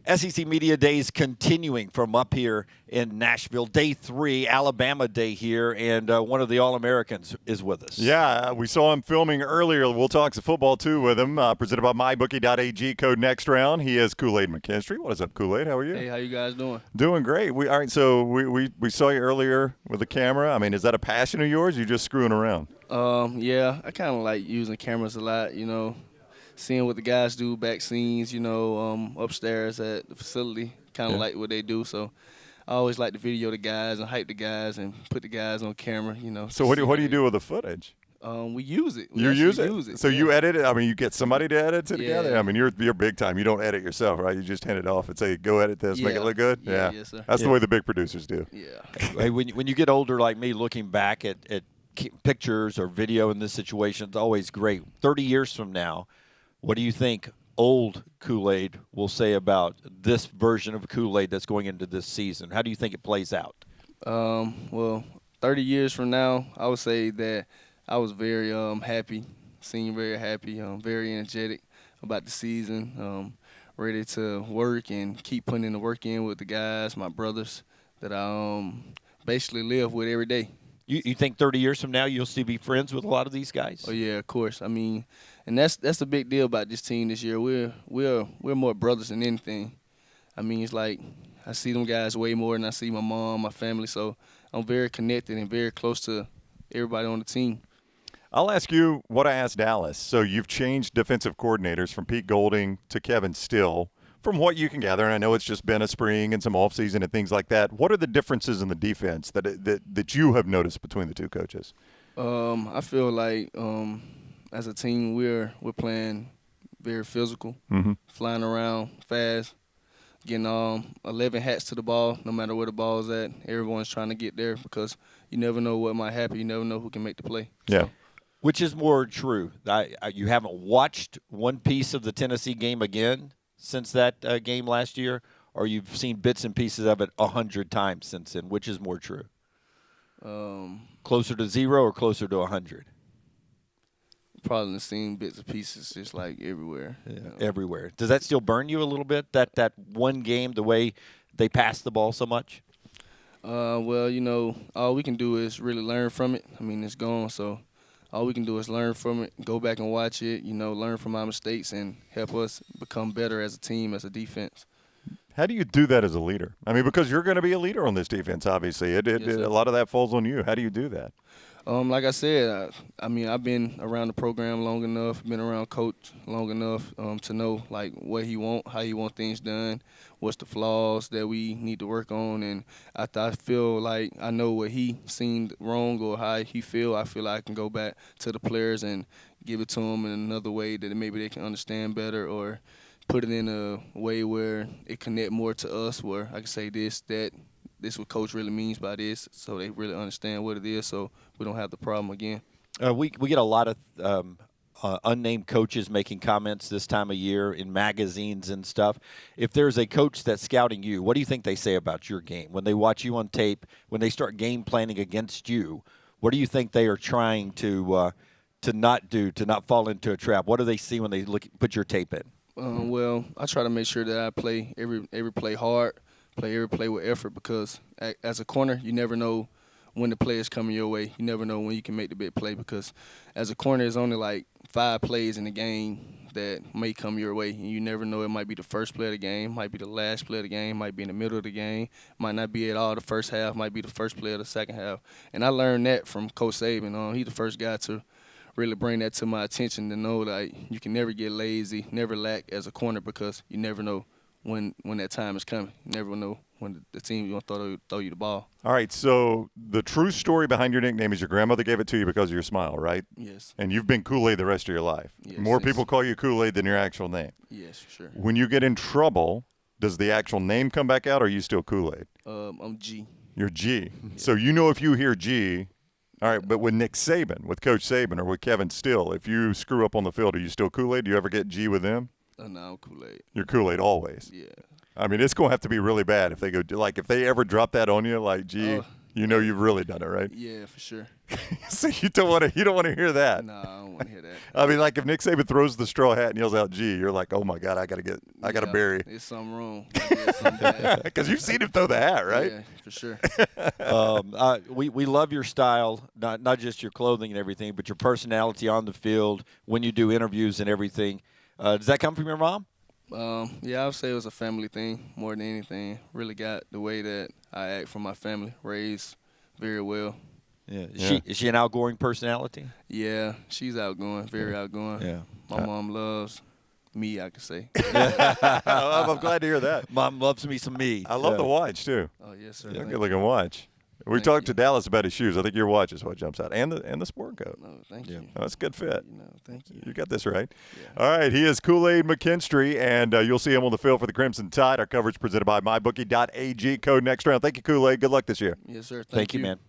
SEC Media Days continuing from up here in Nashville. Day 3, Alabama Day here, and one of the All-Americans is with us. Yeah, we saw him filming earlier. We'll talk some football, too, with him. Presented by MyBookie.ag, code next round. He is Kool-Aid McKinstry. What is up, Kool-Aid? How are you? Hey, how you guys doing? Doing great. All right, so we saw you earlier with the camera. I mean, is that a passion of yours? Or you just screwing around? Yeah, I kind of like using cameras a lot, seeing what the guys do back scenes, upstairs at the facility, kind of like what they do. So I always like to video the guys and hype the guys and put the guys on camera, So what do you do with the footage? We use it. You use it? So you edit it? I mean, you get somebody to edit it together? Yeah. I mean, you're big time. You don't edit yourself, right? You just hand it off and say, go edit this, make it look good? Yeah. Yes, sir. That's the way the big producers do. Yeah. Hey, when you get older like me, looking back at pictures or video in this situation, it's always great. 30 years from now, what do you think old Kool-Aid will say about this version of Kool-Aid that's going into this season? How do you think it plays out? Well, 30 years from now, I would say that I was very happy, seemed very happy, very energetic about the season, ready to work and keep putting in the work in with the guys, my brothers, that I basically live with every day. You think 30 years from now you'll still be friends with a lot of these guys? Oh yeah, of course. I mean, and that's the big deal about this team this year. We're more brothers than anything. I mean, it's like I see them guys way more than I see my mom, my family. So I'm very connected and very close to everybody on the team. I'll ask you what I asked Dallas. So you've changed defensive coordinators from Pete Golding to Kevin Still. From what you can gather, and I know it's just been a spring and some offseason and things like that, what are the differences in the defense that you have noticed between the two coaches? I feel like as a team we're playing very physical, flying around fast, getting 11 hats to the ball, no matter where the ball's at. Everyone's trying to get there because you never know what might happen. You never know who can make the play. Yeah. Which is more true? You haven't watched one piece of the Tennessee game again since that game last year, or you've seen bits and pieces of it 100 times since then? Which is more true? Closer to 0 or closer to 100? Probably seen bits and pieces just like everywhere. Yeah, everywhere. Does that still burn you a little bit, that one game, the way they pass the ball so much? Well, all we can do is really learn from it. I mean, it's gone, so all we can do is learn from it, go back and watch it, learn from our mistakes and help us become better as a team, as a defense. How do you do that as a leader? I mean, because you're going to be a leader on this defense, obviously. A lot of that falls on you. How do you do that? Like I said, I've been around the program long enough, been around Coach long enough to know, like, what he want, how he want things done, what's the flaws that we need to work on. And after I feel like I know what he seen wrong or how he feel, I feel like I can go back to the players and give it to them in another way that maybe they can understand better, or put it in a way where it connect more to us, where I can say this, that, this what Coach really means by this, so they really understand what it is, so we don't have the problem again. We get a lot of unnamed coaches making comments this time of year in magazines and stuff. If there's a coach that's scouting you, what do you think they say about your game? When they watch you on tape, when they start game planning against you, what do you think they are trying to not do, to not fall into a trap? What do they see when they put your tape in? Well, I try to make sure that I play every play hard, play every play with effort, because as a corner, you never know when the play is coming your way. You never know when you can make the big play, because as a corner, there's only like 5 plays in the game that may come your way. And you never know. It might be the first play of the game, might be the last play of the game, might be in the middle of the game, might not be at all the first half, might be the first play of the second half. And I learned that from Coach Saban. He's the first guy to really bring that to my attention, to know that you can never get lazy, never lack as a corner, because you never know when that time is coming. You never know when the team is going to throw you the ball. All right, so the true story behind your nickname is your grandmother gave it to you because of your smile, right? Yes. And you've been Kool-Aid the rest of your life. Yes, More yes. people call you Kool-Aid than your actual name. Yes, sure. When you get in trouble, does the actual name come back out, or are you still Kool-Aid? I'm G. You're G. So you know if you hear G, all right, but with Nick Saban, with Coach Saban, or with Kevin Still, if you screw up on the field, are you still Kool-Aid? Do you ever get G with them? No, I'm Kool-Aid. You're Kool-Aid always. Yeah. I mean, it's going to have to be really bad if they go, like, if they ever drop that on you, like, G. You know you've really done it, right? Yeah, for sure. So you don't want to hear that. No, I don't want to hear that. I mean, like if Nick Saban throws the straw hat and yells out "G," you're like, "Oh my God, I gotta bury." There's something wrong. There's something bad. Because you've seen him throw the hat, right? Yeah, for sure. We love your style, not just your clothing and everything, but your personality on the field when you do interviews and everything. Does that come from your mom? Yeah, I would say it was a family thing more than anything. Really got the way that I act from my family, raised very well. Yeah. Yeah. Is she an outgoing personality? Yeah, she's outgoing, very outgoing. Yeah. My mom loves me, I could say. I'm glad to hear that. Mom loves me some me. I love the watch too. Oh, yes, sir. Yeah, Thank good looking watch. We Thank talked you. to Dallas about his shoes. I think your watch is what jumps out, and the sport coat. you. No, thank Yeah. you. Oh, that's a good fit. Thank you. You got this right. Yeah. All right, he is Kool-Aid McKinstry, and you'll see him on the field for the Crimson Tide. Our coverage presented by MyBookie.ag. Code next round. Thank you, Kool-Aid. Good luck this year. Yes, sir. Thank you, man.